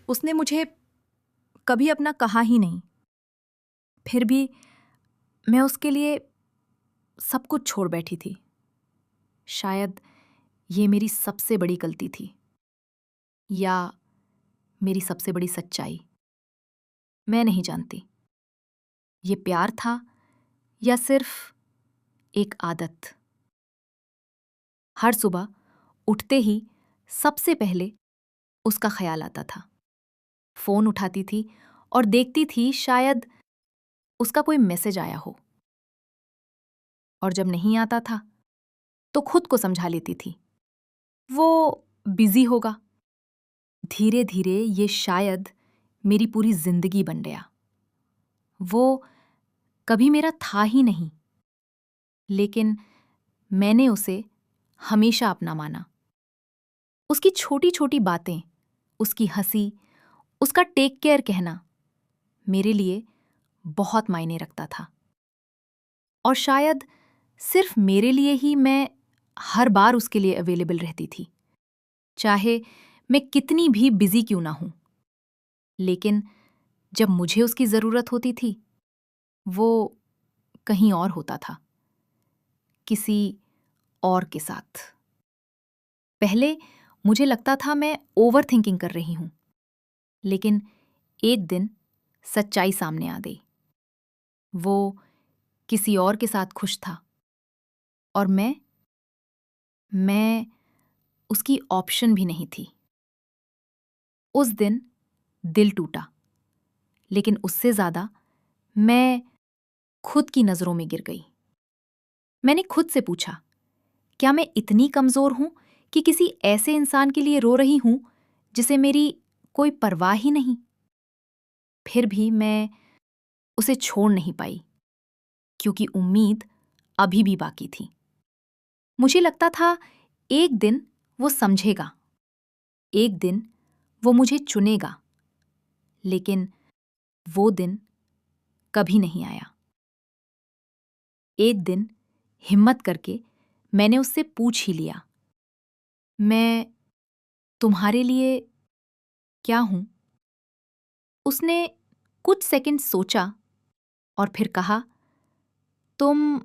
उसने मुझे कभी अपना कहा ही नहीं। फिर भी मैं उसके लिए सब कुछ छोड़ बैठी थी। शायद ये मेरी सबसे बड़ी गलती थी, या मेरी सबसे बड़ी सच्चाई। मैं नहीं जानती ये प्यार था या सिर्फ एक आदत। हर सुबह उठते ही सबसे पहले उसका ख्याल आता था। फोन उठाती थी और देखती थी शायद उसका कोई मैसेज आया हो, और जब नहीं आता था तो खुद को समझा लेती थी वो बिजी होगा। धीरे धीरे ये शायद मेरी पूरी जिंदगी बन गया। वो कभी मेरा था ही नहीं, लेकिन मैंने उसे हमेशा अपना माना। उसकी छोटी छोटी बातें, उसकी हंसी, उसका टेक केयर कहना मेरे लिए बहुत मायने रखता था। और शायद सिर्फ मेरे लिए ही मैं हर बार उसके लिए अवेलेबल रहती थी, चाहे मैं कितनी भी बिजी क्यों ना हूं। लेकिन जब मुझे उसकी जरूरत होती थी, वो कहीं और होता था, किसी और के साथ। पहले मुझे लगता था मैं ओवर थिंकिंग कर रही हूं, लेकिन एक दिन सच्चाई सामने आ गई। वो किसी और के साथ खुश था, और मैं उसकी ऑप्शन भी नहीं थी। उस दिन दिल टूटा, लेकिन उससे ज्यादा मैं खुद की नजरों में गिर गई। मैंने खुद से पूछा, क्या मैं इतनी कमजोर हूं कि किसी ऐसे इंसान के लिए रो रही हूं जिसे मेरी कोई परवाह ही नहीं? फिर भी मैं उसे छोड़ नहीं पाई, क्योंकि उम्मीद अभी भी बाकी थी। मुझे लगता था एक दिन वो समझेगा, एक दिन वो मुझे चुनेगा, लेकिन वो दिन कभी नहीं आया। एक दिन हिम्मत करके मैंने उससे पूछ ही लिया, मैं तुम्हारे लिए क्या हूं? उसने कुछ सेकंड सोचा और फिर कहा, तुम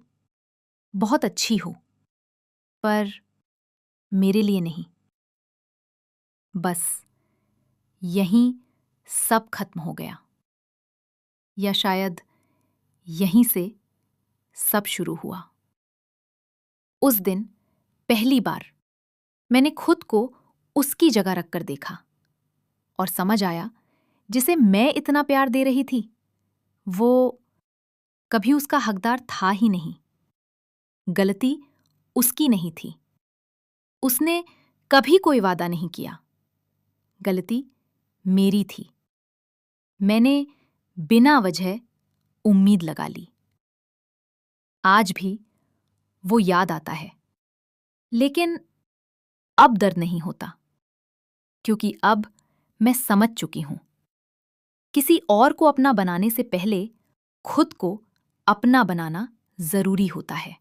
बहुत अच्छी हो, पर मेरे लिए नहीं। बस यहीं सब खत्म हो गया, या शायद यहीं से सब शुरू हुआ। उस दिन पहली बार मैंने खुद को उसकी जगह रखकर देखा, और समझ आया जिसे मैं इतना प्यार दे रही थी, वो कभी उसका हकदार था ही नहीं। गलती उसकी नहीं थी, उसने कभी कोई वादा नहीं किया। गलती मेरी थी, मैंने बिना वजह उम्मीद लगा ली। आज भी वो याद आता है, लेकिन अब दर्द नहीं होता, क्योंकि अब मैं समझ चुकी हूं, किसी और को अपना बनाने से पहले खुद को अपना बनाना जरूरी होता है।